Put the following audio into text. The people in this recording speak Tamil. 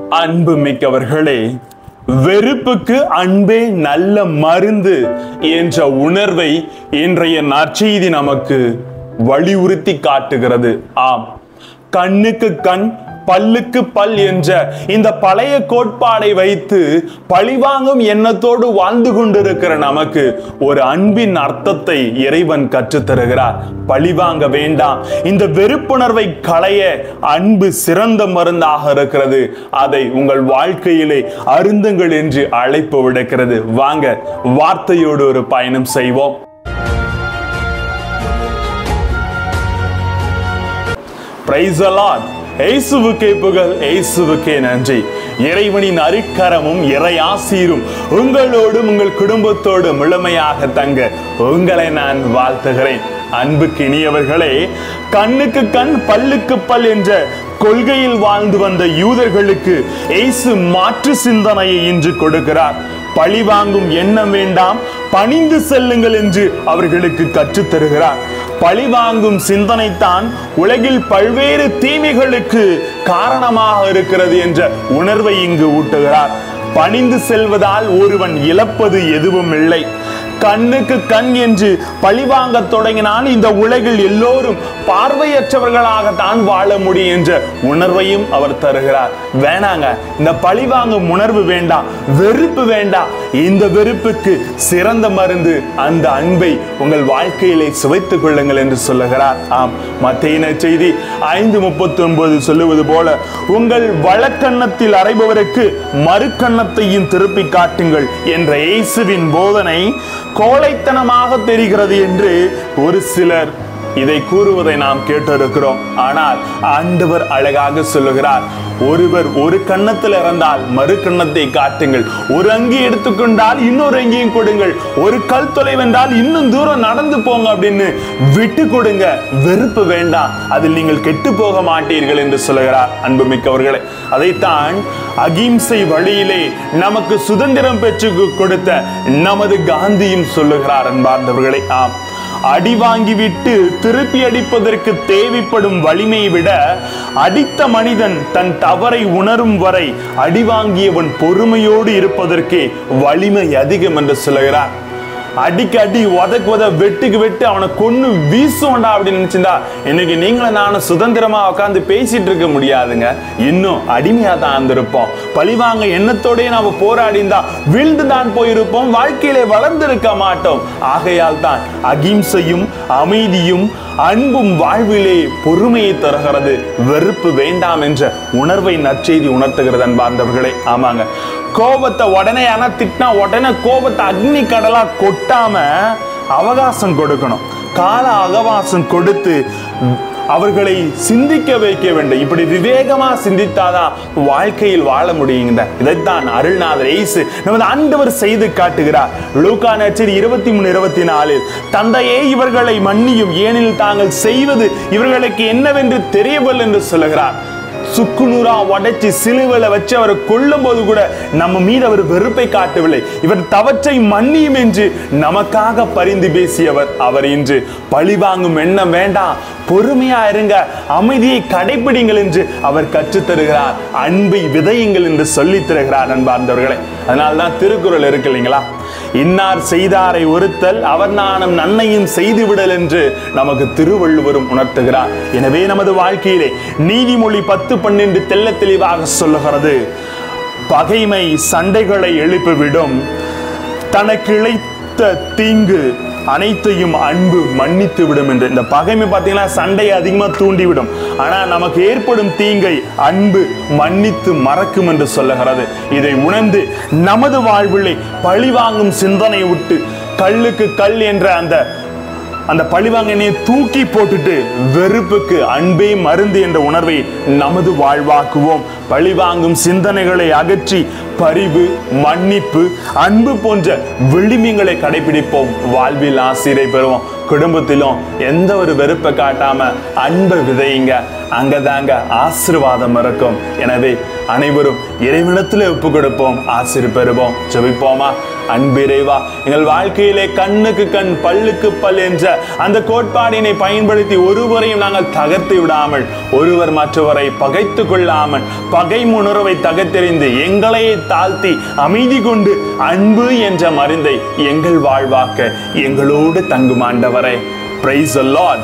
அன்பு மிக்கவர்களே, வெறுப்புக்கு அன்பே நல்ல மருந்து என்ற உணர்வை இன்றைய நற்செய்தி நமக்கு வலியுறுத்தி காட்டுகிறது. ஆம், கண்ணுக்கு கண் பல்லுக்கு பல் என்ற இந்த பழைய கோட்பாடை வைத்து பழிவாங்கும் எண்ணத்தோடு வாழ்ந்து கொண்டிருக்கிற நமக்கு ஒரு அன்பின் அர்த்தத்தை இறைவன் கற்றுத்தருகிறார். பழிவாங்க வேண்டாம், இந்த வெறுப்புணர்வை களைய அன்பு சிறந்த மருந்தாக இருக்கிறது. அதை உங்கள் வாழ்க்கையிலே அருந்துங்கள் என்று அழைப்பு விடுக்கிறது. வாங்க வார்த்தையோடு ஒரு பயணம் செய்வோம். Praise the Lord. இயேசுவுக்கே புகழ், இயேசுவுக்கே நன்றி. இறைவனின் அருட்கரமும் இறை ஆசீரும் உங்களோடும் உங்கள் குடும்பத்தோடும் முழுமையாக தங்க உங்களை நான் வாழ்த்துகிறேன். அன்புக்கு இனியவர்களே, கண்ணுக்கு கண் பல்லுக்கு பல் என்ற கொள்கையில் வாழ்ந்து வந்த யூதர்களுக்கு இயேசு மாற்று சிந்தனையை இன்று கொடுக்கிறார். பழி வாங்கும் எண்ணம் வேண்டாம், பணிந்து செல்லுங்கள் என்று அவர்களுக்கு கற்றுத் தருகிறார். பழி வாங்கும் சிந்தனை தான் உலகில் பல்வேறு தீமைகளுக்கு காரணமாக இருக்கிறது என்ற உணர்வை இங்கு ஊட்டுகிறார். பணிந்து செல்வதால் ஒருவன் இழப்பது எதுவும் இல்லை. கண்ணுக்கு கண் என்று பழிவாங்க தொடங்கினால் இந்த உலகில் எல்லோரும் பார்வையற்றவர்களாகத்தான் வாழ முடியும் என்ற உணர்வையும் அவர் தருகிறார். வேணாங்க, இந்த பழிவாங்கும் உணர்வு வேண்டாம், வெறுப்பு வேண்டாம். இந்த வெறுப்புக்கு சிறந்த மருந்து அந்த அன்பை உங்கள் வாழ்க்கையிலே சுவைத்துக் கொள்ளுங்கள் என்று சொல்லுகிறார். ஆம், மத்தேயு நற்செய்தி 5:39 சொல்லுவது போல, உங்கள் வலக்கண்ணத்தில் அறைபவருக்கு மறுக்கண்ணத்தையும் திருப்பி காட்டுங்கள் என்ற இயேசுவின் போதனை கோழைத்தனமாக தெரிகிறது என்று ஒரு சிலர் இதை கூறுவதை நாம் கேட்டிருக்கிறோம். ஆனால் ஆண்டவர் அழகாக சொல்லுகிறார், ஒருவர் ஒரு கண்ணத்தில் இறந்தால் மறு கண்ணத்தை காட்டுங்கள், ஒரு அங்கி எடுத்துக்கொண்டால் இன்னொரு அங்கியும் கொடுங்கள், ஒரு கல் தொலைவென்றால் இன்னும் தூரம் நடந்து போங்க அப்படின்னு விட்டு கொடுங்க. வெறுப்பு வேண்டாம், அதில் நீங்கள் கெட்டு போக மாட்டீர்கள் என்று சொல்லுகிறார். அன்புமிக்கவர்களே, அதைத்தான் அகிம்சை வழியிலே நமக்கு சுதந்திரம் பெற்று கொடுத்த நமது காந்தியும் சொல்லுகிறார். அன்பார்ந்தவர்களே, ஆம், அடி வாங்கிவிட்டு திருப்பி அடிப்பதற்கு தேவைப்படும் வலிமையை விட அடித்த மனிதன் தன் தவறை உணரும் வரை அடி வாங்கியவன் பொறுமையோடு இருப்பதற்கு வலிமை அதிகம் என்று சொல்லுகிறார். அடிக்கு அடி, உதக்கு உத, வெட்டுக்கு வெட்டு அவனை கொன்னு வீசுவோண்டா அப்படின்னு நினைச்சிருந்தா இன்னைக்கு நீங்களும் நானும் சுதந்திரமா உட்காந்து பேசிட்டு இருக்க முடியாதுங்க. இன்னும் அடிமையா தான் இருந்திருப்போம். பழிவாங்க எண்ணத்தோடய நாம போராடி இருந்தா வீழ்ந்து தான் போயிருப்போம், வாழ்க்கையிலே வளர்ந்திருக்க மாட்டோம். ஆகையால் தான் அகிம்சையும் அமைதியும் அன்பும் வாழ்விலே பொறுமையை தருகிறது. வெறுப்பு வேண்டாம் என்ற உணர்வை நற்செய்தி உணர்த்துகிறது. அன்பார்ந்தவர்களே, ஆமாங்க, கோபத்தை உடனே திட்டினா உடனே கோபத்தை அக்னி கடலா கொட்டாம அவகாசம் கொடுக்கணும். கால அவகாசம் கொடுத்து அவர்களை சிந்திக்க வைக்க வேண்டும். இப்படி விவேகமா சிந்தித்தாதான் வாழ்க்கையில் வாழ முடியுங்க. இதைத்தான் அருள்நாதர் இயேசு நமது ஆண்டவர் செய்து காட்டுகிறார். லூக்கா நற்செய்தி 23:24 தந்தையே இவர்களை மன்னியும், ஏனெனில் தாங்கள் செய்வது இவர்களுக்கு என்னவென்று தெரியவில்லை என்று சொல்லுகிறார். சுக்குநூறா உடைச்சி சிலுவையில வச்சு அவரை கொல்லும் போது கூட நம்ம மீது அவர் வெறுப்பை காட்டவில்லை. இவர் தவற்றை மன்னியும் என்று நமக்காக பரிந்து பேசியவர். அவர் இன்று பழிவாங்கும் எண்ணம் வேண்டாம், பொறுமையா இருங்க, அமைதியை கடைபிடிங்கள் என்று அவர் கற்றுத் தருகிறார். அன்பை விதையுங்கள் என்று சொல்லி தருகிறார். அன்பார்ந்தவர்களே, அதனால்தான் திருக்குறள் இருக்கு இல்லைங்களா, இன்னார் செய்தாரை ஒருத்தல் அவர் நானும் நன்மையும் செய்துவிடல் என்று நமக்கு திருவள்ளுவரும் உணர்த்துகிறார். எனவே நமது வாழ்க்கையிலே நீதிமொழி 10:12 தெள்ள தெளிவாக சொல்லுகிறது, பகைமை சண்டைகளை எழுப்பிவிடும், தனக்கு இழைத்த தீங்கு அனைத்தையும் அன்பு மன்னித்து விடும் என்று. இந்த பகைமை பார்த்தீங்கன்னா சண்டையை அதிகமா தூண்டிவிடும், ஆனா நமக்கு ஏற்படும் தீங்கை அன்பு மன்னித்து மறக்கும் என்று சொல்லுகிறது. இதை உணர்ந்து நமது வாழ்விலே பழிவாங்கும் சிந்தனை விட்டு கல்லுக்கு கல் என்ற அந்த பழிவாங்கனை தூக்கி போட்டுட்டு வெறுப்புக்கு அன்பே மருந்து என்ற உணர்வை நமது வாழ்வாக்குவோம். பழிவாங்கும் சிந்தனைகளை அகற்றி பரிவு, மன்னிப்பு, அன்பு போன்ற விழுமியங்களை கடைபிடிப்போம். வாழ்வில் ஆசிரை பெறுவோம். குடும்பத்திலும் எந்த ஒரு வெறுப்பை காட்டாம அன்பை விதையுங்க. அங்கதாங்க ஆசீர்வாதம் இருக்கும். எனவே அனைவரும் இறைவனிடத்தில் ஒப்பு கொடுப்போம், ஆசீர் பெறுவோம். ஜெபிப்போமா? அன்பிறைவா, எங்கள் வாழ்க்கையிலே கண்ணுக்கு கண் பல்லுக்கு பல் என்ற அந்த கோட்பாடினை பயன்படுத்தி ஒருவரையும் நாங்கள் தகர்த்து விடாமல், ஒருவர் மற்றவரை பகைத்து கொள்ளாமல், பகை உணர்வை தகர்த்தெறிந்து எங்களையே தாழ்த்தி அமைதி கொண்டு அன்பு என்ற மருந்தை எங்கள் வாழ்வாக்க எங்களோடு தங்கும் ஆண்டவரே. Praise the Lord.